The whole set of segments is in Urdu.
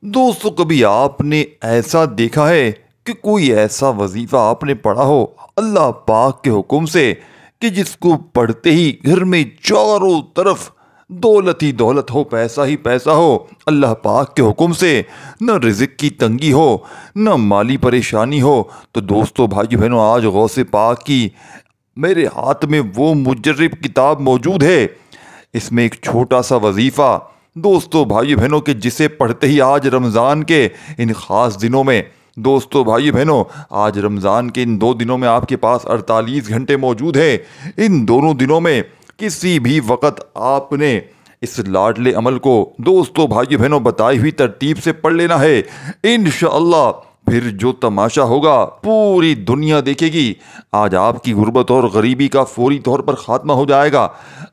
دوستو کبھی آپ نے ایسا دیکھا ہے کہ کوئی ایسا وظیفہ آپ نے پڑھا ہو اللہ پاک کے حکم سے کہ جس کو پڑھتے ہی گھر میں چاروں طرف دولت ہی دولت ہو، پیسہ ہی پیسہ ہو، اللہ پاک کے حکم سے نہ رزق کی تنگی ہو نہ مالی پریشانی ہو؟ تو دوستو بھائی بہنوں، آج غوث پاک کی میرے ہاتھ میں وہ مجرب کتاب موجود ہے۔ اس میں ایک چھوٹا سا وظیفہ دوستو بھائی بہنوں کہ جسے پڑھتے ہی آج رمضان کے ان خاص دنوں میں، دوستو بھائی بہنوں آج رمضان کے ان 2 دنوں میں آپ کے پاس 48 گھنٹے موجود ہیں۔ ان دونوں دنوں میں کسی بھی وقت آپ نے اس لاڈلے عمل کو دوستو بھائی بہنوں بتائی ہوئی ترتیب سے پڑھ لینا ہے۔ انشاءاللہ پھر جو تماشا ہوگا پوری دنیا دیکھے گی۔ آج آپ کی غربت اور غریبی کا فوری طور پر خاتمہ ہو جائے گا۔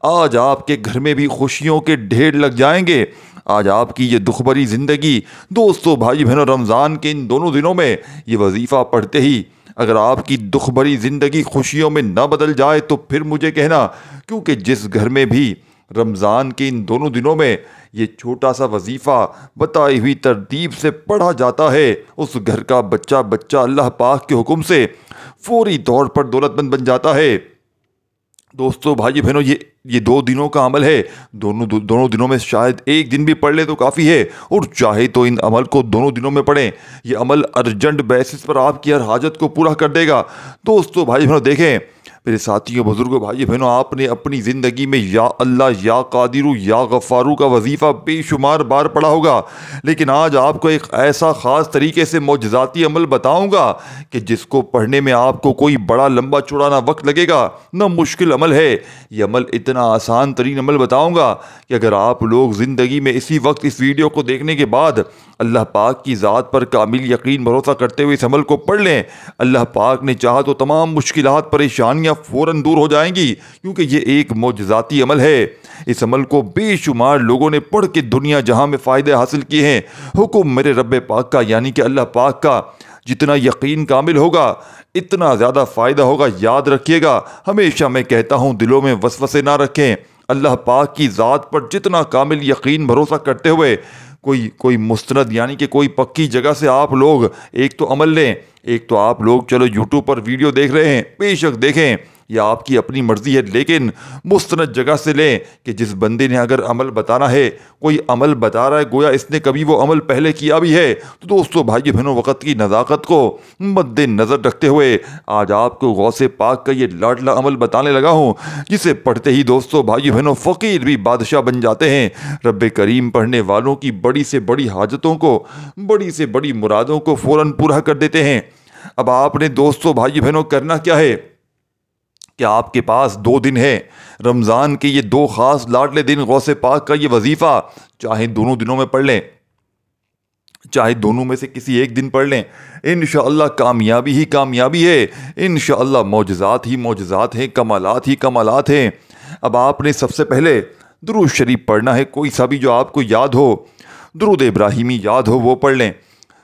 آج آپ کے گھر میں بھی خوشیوں کے ڈھیر لگ جائیں گے۔ آج آپ کی یہ دکھ بھری زندگی دوستو بھائی بہنوں رمضان کے ان دونوں دنوں میں یہ وظیفہ پڑھتے ہی اگر آپ کی دکھ بھری زندگی خوشیوں میں نہ بدل جائے تو پھر مجھے کہنا، کیونکہ جس گھر میں بھی رمضان کے ان دونوں دنوں میں یہ چھوٹا سا وظیفہ بتائی ہوئی ترتیب سے پڑھا جاتا ہے، اس گھر کا بچہ اللہ پاک کے حکم سے فوری طور پر دولت مند بن جاتا ہے۔ دوستو بھائی بہنوں یہ 2 دنوں کا عمل ہے۔ دونوں دنوں میں شاید ایک دن بھی پڑھ لے تو کافی ہے، اور چاہے تو ان عمل کو دونوں دنوں میں پڑھیں۔ یہ عمل ارجنٹ بیسس پر آپ کی ہر حاجت کو پورا کر دے گا۔ دوستو بھائی بہنوں دیکھیں میرے ساتھیوں بزرگوں بھائی بہنوں، آپ نے اپنی زندگی میں یا اللہ یا قادرو یا غفارو کا وظیفہ بے شمار بار پڑھا ہوگا، لیکن آج آپ کو ایک ایسا خاص طریقے سے معجزاتی عمل بتاؤں گا کہ جس کو پڑھنے میں آپ کو کوئی بڑا لمبا چوڑا نہ وقت لگے گا نہ مشکل عمل ہے۔ یہ عمل اتنا آسان ترین عمل بتاؤں گا کہ اگر آپ لوگ زندگی میں اسی وقت اس ویڈیو کو دیکھنے کے بعد اللہ پاک کی ذات پر کامل یقین بھروسہ کرتے ہوئے اس عمل کو پڑھ لیں، اللہ پاک نے چاہا تو تمام مشکلات پریشانیاں فوراً دور ہو جائیں گی، کیونکہ یہ ایک معجزاتی عمل ہے۔ اس عمل کو بے شمار لوگوں نے پڑھ کے دنیا جہاں میں فائدے حاصل کیے ہیں۔ حکم میرے رب پاک کا یعنی کہ اللہ پاک کا جتنا یقین کامل ہوگا اتنا زیادہ فائدہ ہوگا۔ یاد رکھیے گا، ہمیشہ میں کہتا ہوں دلوں میں وسوسے نہ رکھیں۔ اللہ پاک کی ذات پر جتنا کامل یقین بھروسہ کرتے ہوئے کوئی مستند یعنی کہ کوئی پکی جگہ سے آپ لوگ ایک تو عمل لیں، ایک تو آپ لوگ چلو یوٹیوب پر ویڈیو دیکھ رہے ہیں، بے شک دیکھیں، یہ آپ کی اپنی مرضی ہے، لیکن مستند جگہ سے لیں کہ جس بندے نے اگر عمل بتانا ہے، کوئی عمل بتا رہا ہے گویا اس نے کبھی وہ عمل پہلے کیا بھی ہے۔ تو دوستو بھائی بہنوں وقت کی نزاکت کو مد نظر رکھتے ہوئے آج آپ کو غوث پاک کا یہ لاڈلا عمل بتانے لگا ہوں، جسے پڑھتے ہی دوستو بھائی بہنوں فقیر بھی بادشاہ بن جاتے ہیں۔ رب کریم پڑھنے والوں کی بڑی سے بڑی حاجتوں کو، بڑی سے بڑی مرادوں کو فوراً پورا کر دیتے ہیں۔ اب آپ نے دوستو بھائی بہنوں کرنا کیا ہے کہ آپ کے پاس 2 دن ہے، رمضان کے یہ 2 خاص لاڈلے دن غوث پاک کا یہ وظیفہ چاہے دونوں دنوں میں پڑھ لیں، چاہے دونوں میں سے کسی ایک دن پڑھ لیں، انشاءاللہ کامیابی ہی کامیابی ہے، انشاءاللہ معجزات ہی معجزات ہیں، کمالات ہی کمالات ہیں۔ اب آپ نے سب سے پہلے درود شریف پڑھنا ہے، کوئی سا بھی جو آپ کو یاد ہو، درود ابراہیمی یاد ہو وہ پڑھ لیں،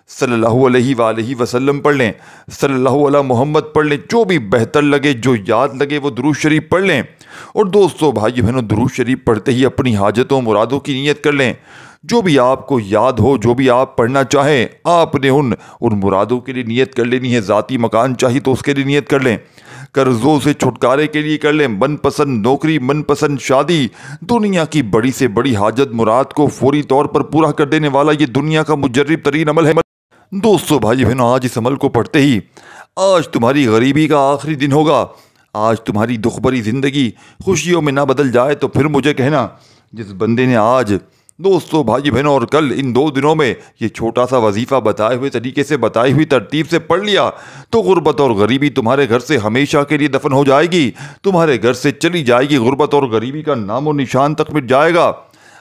صلی اللہ علیہ وآلہ وسلم پڑھ لیں، صلی اللہ علیہ محمد پڑھ لیں، جو بھی بہتر لگے جو یاد لگے وہ درود شریف پڑھ لیں۔ اور دوستو بھائی بہنوں درود شریف پڑھتے ہی اپنی حاجتوں مرادوں کی نیت کر لیں، جو بھی آپ کو یاد ہو، جو بھی آپ پڑھنا چاہیں آپ نے ان مرادوں کے لیے نیت کر لینی ہے۔ ذاتی مکان چاہیے تو اس کے لیے نیت کر لیں، قرضوں سے چھٹکارے کے لیے کر لیں، من پسند نوکری، من پسند شادی، دنیا کی بڑی سے بڑی حاجت مراد کو فوری طور پر پورا کر دینے والا یہ دنیا کا مجرب ترین عمل ہے۔ دوستو بھائی بہنوں آج اس عمل کو پڑھتے ہی آج تمہاری غریبی کا آخری دن ہوگا، آج تمہاری دکھ بھری زندگی خوشیوں میں نہ بدل جائے تو پھر مجھے کہنا۔ جس بندے نے آج دوستو بھائی بہنوں اور کل ان 2 دنوں میں یہ چھوٹا سا وظیفہ بتائے ہوئے طریقے سے بتائی ہوئی ترتیب سے پڑھ لیا تو غربت اور غریبی تمہارے گھر سے ہمیشہ کے لیے دفن ہو جائے گی، تمہارے گھر سے چلی جائے گی، غربت اور غریبی کا نام و نشان تک مٹ جائے گا،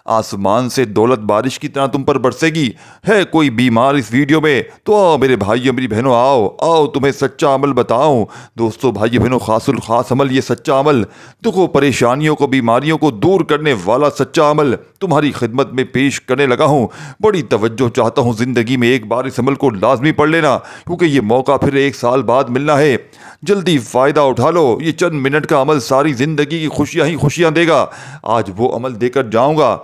آسمان سے دولت بارش کی طرح تم پر برسے گی۔ ہے کوئی بیمار اس ویڈیو میں تو آؤ میرے بھائیو میری بہنوں، آؤ تمہیں سچا عمل بتاؤں۔ دوستو بھائی بہنوں خاص الخاص عمل، یہ سچا عمل دکھوں پریشانیوں کو بیماریوں کو دور کرنے والا سچا عمل تمہاری خدمت میں پیش کرنے لگا ہوں۔ بڑی توجہ چاہتا ہوں، زندگی میں ایک بار اس عمل کو لازمی پڑھ لینا، کیونکہ یہ موقع پھر 1 سال بعد ملنا ہے۔ جلدی فائدہ اٹھا لو، یہ چند منٹ کا عمل ساری زندگی کی خوشیاں ہی خوشیاں دے گا۔ آج وہ عمل دے کر جاؤں گا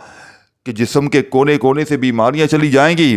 کہ جسم کے کونے کونے سے بیماریاں چلی جائیں گی،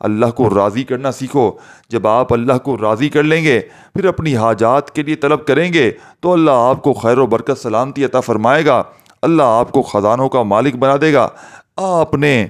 اللہ کو راضی کرنا سیکھو۔ جب آپ اللہ کو راضی کر لیں گے پھر اپنی حاجات کے لیے طلب کریں گے تو اللہ آپ کو خیر و برکت سلامتی عطا فرمائے گا، اللہ آپ کو خزانوں کا مالک بنا دے گا۔ آپ نے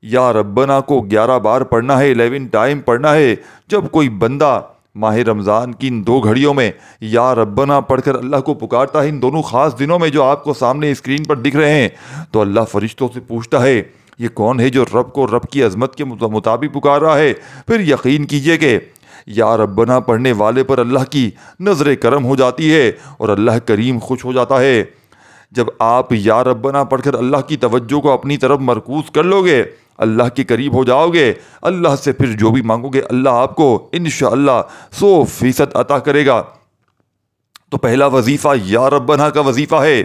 یا ربنا کو 11 بار پڑھنا ہے، 11 ٹائم پڑھنا ہے۔ جب کوئی بندہ ماہ رمضان کی ان 2 گھڑیوں میں یا ربنا پڑھ کر اللہ کو پکارتا ہے، ان دونوں خاص دنوں میں جو آپ کو سامنے اسکرین پر دکھ رہے ہیں، تو اللہ فرشتوں سے پوچھتا ہے یہ کون ہے جو رب کو رب کی عظمت کے مطابق پکار رہا ہے؟ پھر یقین کیجئے کہ یا ربنا پڑھنے والے پر اللہ کی نظر کرم ہو جاتی ہے اور اللہ کریم خوش ہو جاتا ہے۔ جب آپ یا ربنا پڑھ کر اللہ کی توجہ کو اپنی طرف مرکوز کر لو گے، اللہ کے قریب ہو جاؤ گے، اللہ سے پھر جو بھی مانگو گے اللہ آپ کو انشاءاللہ 100% عطا کرے گا۔ تو پہلا وظیفہ یا ربنا کا وظیفہ ہے،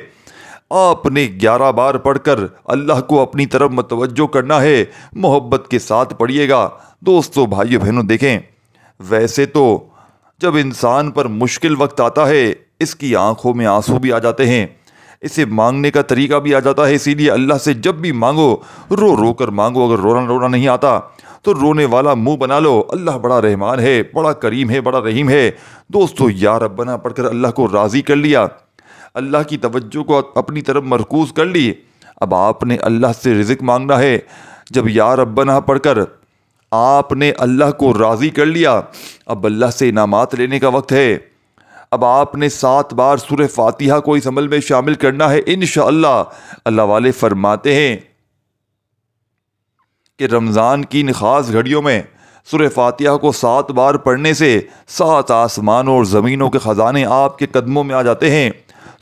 آپ نے 11 بار پڑھ کر اللہ کو اپنی طرف متوجہ کرنا ہے، محبت کے ساتھ پڑھیے گا۔ دوستو بھائیو بہنوں، دیکھیں ویسے تو جب انسان پر مشکل وقت آتا ہے اس کی آنکھوں میں آنسو بھی آ جاتے ہیں، اسے مانگنے کا طریقہ بھی آ جاتا ہے، اسی لیے اللہ سے جب بھی مانگو رو رو کر مانگو۔ اگر رونا نہیں آتا تو رونے والا منہ بنا لو، اللہ بڑا رحمان ہے، بڑا کریم ہے، بڑا رحیم ہے۔ دوستو یا ربنا پڑھ کر اللہ کو راضی کر لیا، اللہ کی توجہ کو اپنی طرف مرکوز کر لی، اب آپ نے اللہ سے رزق مانگنا ہے۔ جب یا ربنا پڑھ کر آپ نے اللہ کو راضی کر لیا، اب اللہ سے انعامات لینے کا وقت ہے۔ اب آپ نے 7 بار سورہ فاتحہ کو اس عمل میں شامل کرنا ہے انشاءاللہ۔ اللہ والے فرماتے ہیں کہ رمضان کی ان خاص گھڑیوں میں سورہ فاتحہ کو 7 بار پڑھنے سے 7 آسمانوں اور زمینوں کے خزانے آپ کے قدموں میں آ جاتے ہیں۔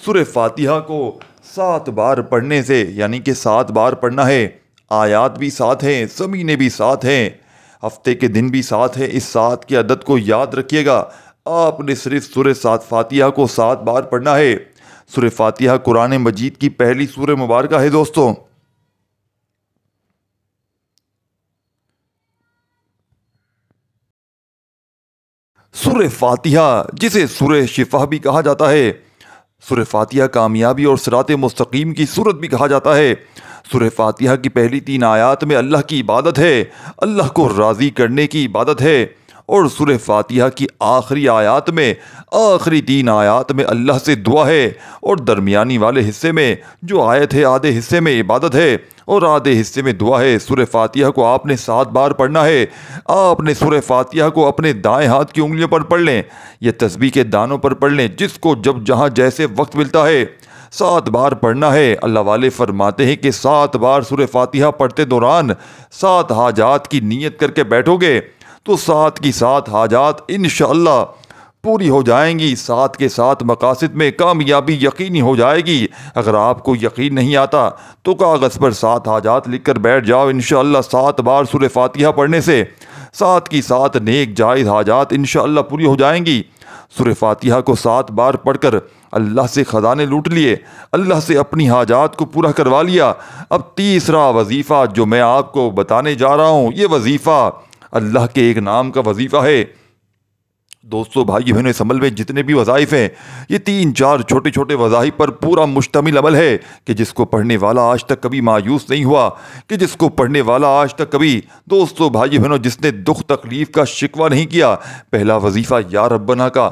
سورہ فاتحہ کو 7 بار پڑھنے سے، یعنی کہ 7 بار پڑھنا ہے، آیات بھی 7 ہیں، زمینیں بھی 7 ہیں، ہفتے کے دن بھی 7 ہیں۔ اس 7 کی عدد کو یاد رکھیے گا۔ آپ نے صرف سورہ فاتحہ کو 7 بار پڑھنا ہے۔ سورہ فاتحہ قرآن مجید کی پہلی سورہ مبارکہ ہے دوستو۔ سورہ فاتحہ جسے سورہ شفا بھی کہا جاتا ہے، سورہ فاتحہ کامیابی اور صراط مستقیم کی سورت بھی کہا جاتا ہے۔ سورہ فاتحہ کی پہلی 3 آیات میں اللہ کی عبادت ہے، اللہ کو راضی کرنے کی عبادت ہے، اور سورہ فاتحہ کی آخری آیات میں، آخری 3 آیات میں اللہ سے دعا ہے، اور درمیانی والے حصے میں جو آیت ہے آدھے حصے میں عبادت ہے اور آدھے حصے میں دعا ہے۔ سورہ فاتحہ کو آپ نے 7 بار پڑھنا ہے۔ آپ نے سورہ فاتحہ کو اپنے دائیں ہاتھ کی انگلیوں پر پڑھ لیں یا تسبیح کے دانوں پر پڑھ لیں، جس کو جب جہاں جیسے وقت ملتا ہے 7 بار پڑھنا ہے۔ اللہ والے فرماتے ہیں کہ 7 بار سورہ فاتحہ پڑھتے دوران 7 حاجات کی نیت کر کے بیٹھو گے تو 7 کی 7 حاجات انشاءاللہ پوری ہو جائیں گی، 7 کے 7 مقاصد میں کامیابی یقینی ہو جائے گی۔ اگر آپ کو یقین نہیں آتا تو کاغذ پر 7 حاجات لکھ کر بیٹھ جاؤ، انشاءاللہ 7 بار سورہ فاتحہ پڑھنے سے 7 کی 7 نیک جائز حاجات انشاءاللہ پوری ہو جائیں گی۔ سورہ فاتحہ کو 7 بار پڑھ کر اللہ سے خزانے لوٹ لیے، اللہ سے اپنی حاجات کو پورا کروا لیا۔ اب تیسرا وظیفہ جو میں آپ کو بتانے جا رہا ہوں، یہ وظیفہ اللہ کے ایک نام کا وظیفہ ہے۔ دوستو بھائی بہنوں، اس عمل میں جتنے بھی وظائف ہیں یہ 3-4 چھوٹے چھوٹے وظائف پر پورا مشتمل عمل ہے کہ جس کو پڑھنے والا آج تک کبھی مایوس نہیں ہوا، کہ جس کو پڑھنے والا آج تک کبھی دوستو بھائی بہنوں جس نے دکھ تکلیف کا شکوہ نہیں کیا۔ پہلا وظیفہ یا ربنا کا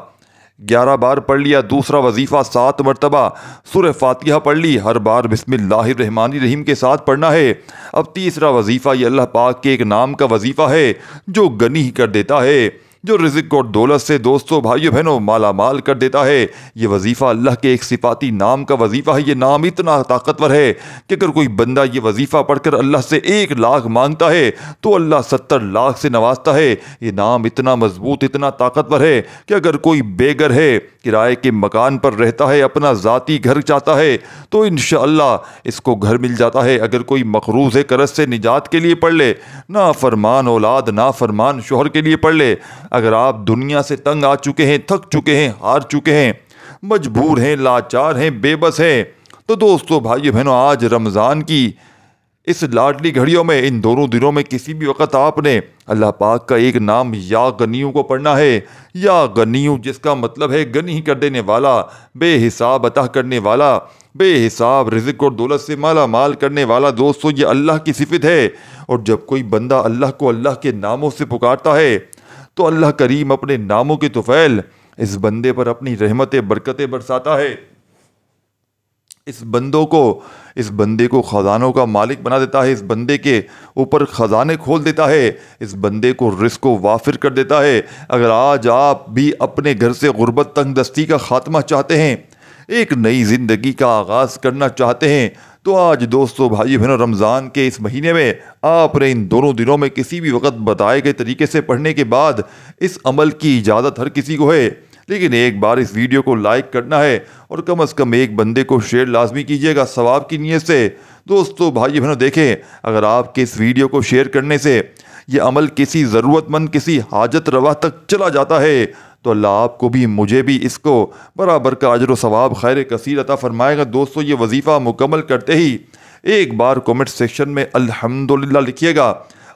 11 بار پڑھ لیا، دوسرا وظیفہ 7 مرتبہ سورہ فاتحہ پڑھ لی، ہر بار بسم اللہ الرحمن الرحیم کے ساتھ پڑھنا ہے۔ اب تیسرا وظیفہ یہ اللہ پاک کے ایک نام کا وظیفہ ہے جو غنی کر دیتا ہے، جو رزق اور دولت سے دوستو بھائیو بہنوں مالا مال کر دیتا ہے۔ یہ وظیفہ اللہ کے ایک صفاتی نام کا وظیفہ ہے۔ یہ نام اتنا طاقتور ہے کہ اگر کوئی بندہ یہ وظیفہ پڑھ کر اللہ سے 1 لاکھ مانگتا ہے تو اللہ 70 لاکھ سے نوازتا ہے۔ یہ نام اتنا مضبوط، اتنا طاقتور ہے کہ اگر کوئی بے گھر ہے، کرائے کے مکان پر رہتا ہے، اپنا ذاتی گھر چاہتا ہے تو انشاءاللہ اس کو گھر مل جاتا ہے۔ اگر کوئی مقروض قرض سے نجات کے لیے پڑھ لے، نافرمان اولاد، نافرمان شوہر کے لیے پڑھ لے، اگر آپ دنیا سے تنگ آ چکے ہیں، تھک چکے ہیں، ہار چکے ہیں، مجبور ہیں، لاچار ہیں، بے بس ہیں، تو دوستو بھائیو بہنوں آج رمضان کی اس لاڈلی گھڑیوں میں، ان دونوں دنوں میں کسی بھی وقت آپ نے اللہ پاک کا ایک نام یا غنیوں کو پڑھنا ہے۔ یا غنیوں جس کا مطلب ہے غنی کر دینے والا، بے حساب عطا کرنے والا، بے حساب رزق اور دولت سے مالا مال کرنے والا۔ دوستو یہ اللہ کی صفت ہے، اور جب کوئی بندہ اللہ کو اللہ کے ناموں سے پکارتا ہے تو اللہ کریم اپنے ناموں کے طفیل اس بندے پر اپنی رحمت برکتیں برساتا ہے، اس بندے کو خزانوں کا مالک بنا دیتا ہے، اس بندے کے اوپر خزانے کھول دیتا ہے، اس بندے کو رزق کو وافر کر دیتا ہے۔ اگر آج آپ بھی اپنے گھر سے غربت تنگ دستی کا خاتمہ چاہتے ہیں، ایک نئی زندگی کا آغاز کرنا چاہتے ہیں، تو آج دوستو بھائی بہنوں رمضان کے اس مہینے میں آپ نے ان دونوں دنوں میں کسی بھی وقت بتائے گئے طریقے سے پڑھنے کے بعد اس عمل کی اجازت ہر کسی کو ہے، لیکن ایک بار اس ویڈیو کو لائک کرنا ہے اور کم از کم ایک بندے کو شیئر لازمی کیجیے گا ثواب کی نیت سے۔ دوستو بھائی بہنوں دیکھیں، اگر آپ کے اس ویڈیو کو شیئر کرنے سے یہ عمل کسی ضرورت مند، کسی حاجت روا تک چلا جاتا ہے تو اللہ آپ کو بھی مجھے بھی اس کو برابر کا اجر و ثواب خیر کثیر عطا فرمائے گا۔ دوستو یہ وظیفہ مکمل کرتے ہی ایک بار کومنٹ سیکشن میں الحمدللہ لکھیے گا۔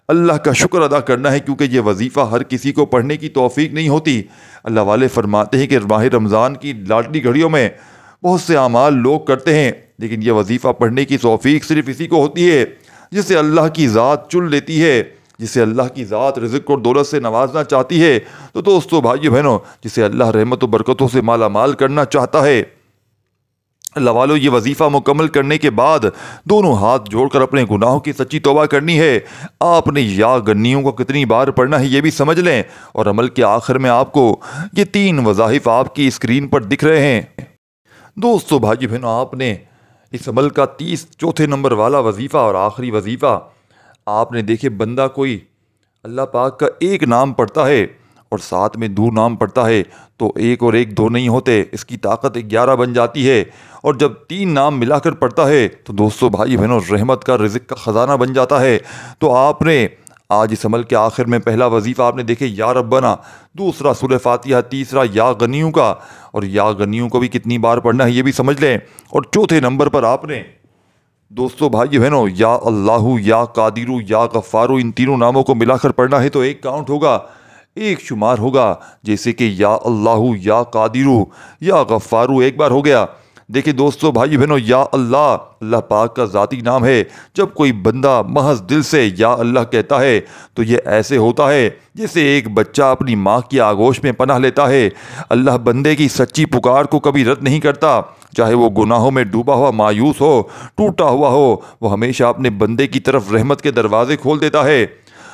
اللہ کا شکر ادا کرنا ہے، کیونکہ یہ وظیفہ ہر کسی کو پڑھنے کی توفیق نہیں ہوتی۔ اللہ والے فرماتے ہیں کہ ماہ رمضان کی لاٹری گھڑیوں میں بہت سے اعمال لوگ کرتے ہیں، لیکن یہ وظیفہ پڑھنے کی توفیق صرف اسی کو ہوتی ہے جسے اللہ کی ذات چن لیتی ہے، جسے اللہ کی ذات رزق اور دولت سے نوازنا چاہتی ہے۔ تو دوستو بھائیو بہنوں، جسے اللہ رحمت و برکتوں سے مالا مال کرنا چاہتا ہے، اللہ والو یہ وظیفہ مکمل کرنے کے بعد دونوں ہاتھ جوڑ کر اپنے گناہوں کی سچی توبہ کرنی ہے۔ آپ نے یا غنیوں کو کتنی بار پڑھنا ہے یہ بھی سمجھ لیں، اور عمل کے آخر میں آپ کو یہ 3 وظائف آپ کی اسکرین پر دکھ رہے ہیں۔ دوستو بھائی بہنوں، آپ نے اس عمل کا 34 نمبر والا وظیفہ اور آخری وظیفہ آپ نے دیکھے، بندہ کوئی اللہ پاک کا ایک نام پڑھتا ہے اور ساتھ میں 2 نام پڑھتا ہے تو 1 اور 1 2 نہیں ہوتے، اس کی طاقت 11 بن جاتی ہے، اور جب 3 نام ملا کر پڑھتا ہے تو دوستو بھائی بہنوں رحمت کا رزق کا خزانہ بن جاتا ہے۔ تو آپ نے آج اس عمل کے آخر میں پہلا وظیفہ آپ نے دیکھے یا ربنا، دوسرا سورہ فاتحہ، تیسرا یا غنیوں کا، اور یا غنیوں کو بھی کتنی بار پڑھنا ہے یہ بھی سمجھ لیں، اور چوتھے نمبر پر آپ نے دوستو بھائی بہنوں یا اللہ، یا قادر، یا غفار، ان تینوں ناموں کو ملا کر پڑھنا ہے تو ایک کاؤنٹ ہوگا، ایک شمار ہوگا، جیسے کہ یا اللہ، یا قادر، یا غفار ایک بار ہو گیا۔ دیکھیں دوستو بھائی بہنوں، یا اللہ اللہ پاک کا ذاتی نام ہے۔ جب کوئی بندہ محض دل سے یا اللہ کہتا ہے تو یہ ایسے ہوتا ہے جیسے ایک بچہ اپنی ماں کی آغوش میں پناہ لیتا ہے۔ اللہ بندے کی سچی پکار کو کبھی رد نہیں کرتا، چاہے وہ گناہوں میں ڈوبا ہوا مایوس ہو، ٹوٹا ہوا ہو، وہ ہمیشہ اپنے بندے کی طرف رحمت کے دروازے کھول دیتا ہے۔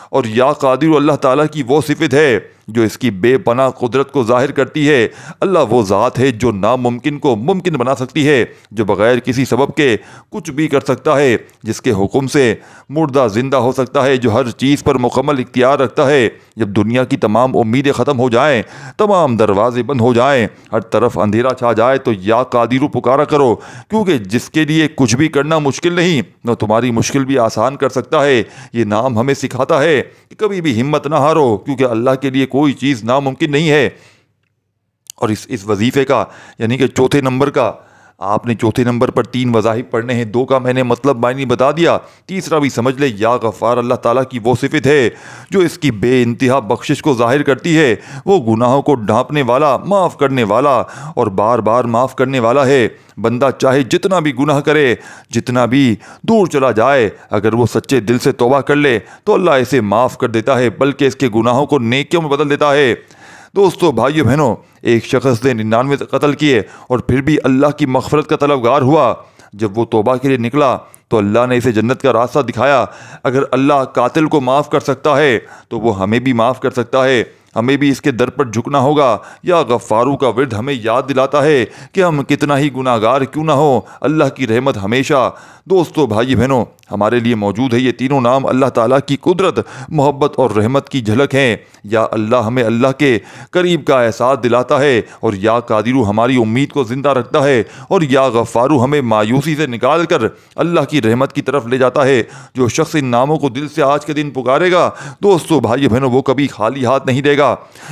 اور یا قادر اللہ تعالیٰ کی وہ صفت ہے جو اس کی بے پناہ قدرت کو ظاہر کرتی ہے۔ اللہ وہ ذات ہے جو ناممکن کو ممکن بنا سکتی ہے، جو بغیر کسی سبب کے کچھ بھی کر سکتا ہے، جس کے حکم سے مردہ زندہ ہو سکتا ہے، جو ہر چیز پر مکمل اختیار رکھتا ہے۔ جب دنیا کی تمام امیدیں ختم ہو جائیں، تمام دروازے بند ہو جائیں، ہر طرف اندھیرا چھا جائے، تو یا قادر پکارا کرو، کیونکہ جس کے لیے کچھ بھی کرنا مشکل نہیں، وہ تمہاری مشکل بھی آسان کر سکتا ہے۔ یہ نام ہمیں سکھاتا ہے کہ کبھی بھی ہمت نہ ہارو، کیونکہ اللہ کے لیے کوئی چیز ناممکن نہیں ہے۔ اور اس وظیفے کا یعنی کہ چوتھے نمبر کا آپ نے چوتھے نمبر پر 3 وظائف پڑھنے ہیں، 2 کا میں نے مطلب معنی بتا دیا، تیسرا بھی سمجھ لے، یا غفار اللہ تعالیٰ کی وہ صفت ہے جو اس کی بے انتہا بخشش کو ظاہر کرتی ہے۔ وہ گناہوں کو ڈھانپنے والا، معاف کرنے والا اور بار بار معاف کرنے والا ہے۔ بندہ چاہے جتنا بھی گناہ کرے، جتنا بھی دور چلا جائے، اگر وہ سچے دل سے توبہ کر لے تو اللہ اسے معاف کر دیتا ہے، بلکہ اس کے گناہوں کو نیکیوں میں بدل دیتا ہے۔ دوستو بھائیو بہنوں، ایک شخص نے 99 قتل کیے اور پھر بھی اللہ کی مغفرت کا طلبگار ہوا۔ جب وہ توبہ کے لیے نکلا تو اللہ نے اسے جنت کا راستہ دکھایا۔ اگر اللہ قاتل کو معاف کر سکتا ہے تو وہ ہمیں بھی معاف کر سکتا ہے۔ ہمیں بھی اس کے در پر جھکنا ہوگا۔ یا غفارو کا ورد ہمیں یاد دلاتا ہے کہ ہم کتنا ہی گناہ گار کیوں نہ ہو، اللہ کی رحمت ہمیشہ دوستو بھائی بہنوں ہمارے لیے موجود ہے۔ یہ تینوں نام اللہ تعالیٰ کی قدرت، محبت اور رحمت کی جھلک ہیں۔ یا اللہ ہمیں اللہ کے قریب کا احساس دلاتا ہے، اور یا قادرو ہماری امید کو زندہ رکھتا ہے، اور یا غفارو ہمیں مایوسی سے نکال کر اللہ کی رحمت کی طرف لے جاتا ہے۔ جو شخص ان ناموں کو دل سے آج کے دن پکارے گا دوستو بھائی بہنوں، وہ کبھی خالی ہاتھ نہیں دے گا۔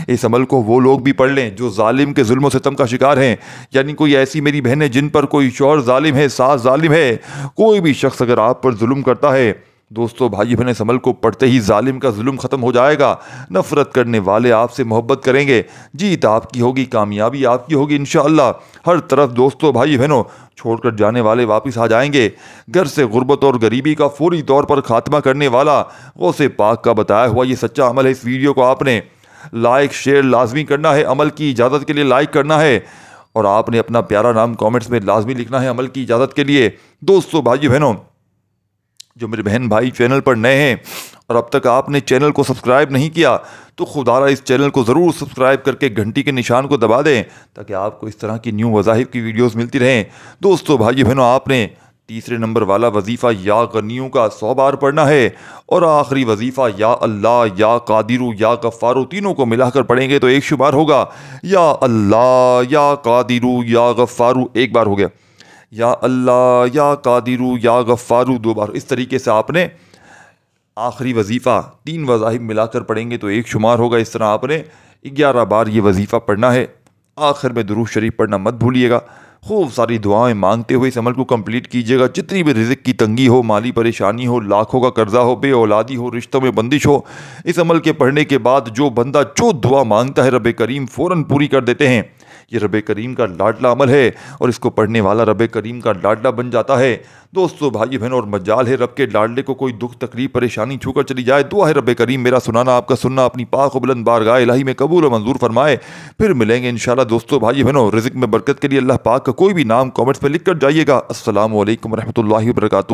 اس عمل کو وہ لوگ بھی پڑھ لیں جو ظالم کے ظلم و ستم کا شکار ہیں، یعنی کوئی ایسی میری بہنیں جن پر کوئی شوہر ظالم ہے، ساس ظالم ہے، کوئی بھی شخص اگر آپ پر ظلم کرتا ہے، دوستو بھائی بہنوں، اس عمل کو پڑھتے ہی ظالم کا ظلم ختم ہو جائے گا، نفرت کرنے والے آپ سے محبت کریں گے، جیت آپ کی ہوگی، کامیابی آپ کی ہوگی انشاءاللہ۔ ہر طرف دوستو بھائی بہنوں چھوڑ کر جانے والے واپس آ جائیں گے۔ گھر سے غربت اور غریبی کا فوری طور پر خاتمہ کرنے والا غوث پاک کا بتایا ہوا یہ سچا عمل ہے۔ اس ویڈیو کو آپ نے لائک شیئر لازمی کرنا ہے، عمل کی اجازت کے لیے لائک کرنا ہے، اور آپ نے اپنا پیارا نام کامنٹس میں لازمی لکھنا ہے عمل کی اجازت کے لیے۔ دوستو بھائی بہنوں، جو میرے بہن بھائی چینل پر نئے ہیں اور اب تک آپ نے چینل کو سبسکرائب نہیں کیا تو خدا را اس چینل کو ضرور سبسکرائب کر کے گھنٹی کے نشان کو دبا دیں تاکہ آپ کو اس طرح کی نیو وظائف کی ویڈیوز ملتی رہیں۔ دوستو بھائی بہنوں، آپ نے تیسرے نمبر والا وظیفہ یا غنیوں کا 100 بار پڑھنا ہے، اور آخری وظیفہ یا اللہ یا قادرو یا غفارو تینوں کو ملا کر پڑھیں گے تو 1 شمار ہوگا۔ یا اللہ یا قادرو یا غفارو 1 بار ہو گیا، یا اللہ یا قادرو یا غفارو 2 بار۔ اس طریقے سے آپ نے آخری وظیفہ 3 وظائف ملا کر پڑھیں گے تو 1 شمار ہوگا۔ اس طرح آپ نے 11 بار یہ وظیفہ پڑھنا ہے۔ آخر میں درود شریف پڑھنا مت بھولیے گا۔ خوب ساری دعائیں مانگتے ہوئے اس عمل کو کمپلیٹ کیجیے گا۔ جتنی بھی رزق کی تنگی ہو، مالی پریشانی ہو، لاکھوں کا قرضہ ہو، بے اولادی ہو، رشتوں میں بندش ہو، اس عمل کے پڑھنے کے بعد جو بندہ جو دعا مانگتا ہے رب کریم فوراً پوری کر دیتے ہیں۔ یہ رب کریم کا لاڈلا عمل ہے اور اس کو پڑھنے والا رب کریم کا لاڈلا بن جاتا ہے۔ دوستو بھائی بہنوں، اور مجال ہے رب کے لاڈلے کو کوئی دکھ تکلیف پریشانی چھو کر چلی جائے، دعا ہے رب کریم میرا سنانا آپ کا سننا اپنی پاک و بلند بارگاہ الہی میں قبول و منظور فرمائے۔ پھر ملیں گے انشاءاللہ دوستو بھائی بہنوں۔ رزق میں برکت کے لیے اللہ پاک کا کوئی بھی نام کامنٹس میں لکھ کر جائیے گا۔ السلام علیکم ورحمۃ اللہ وبرکاتہ۔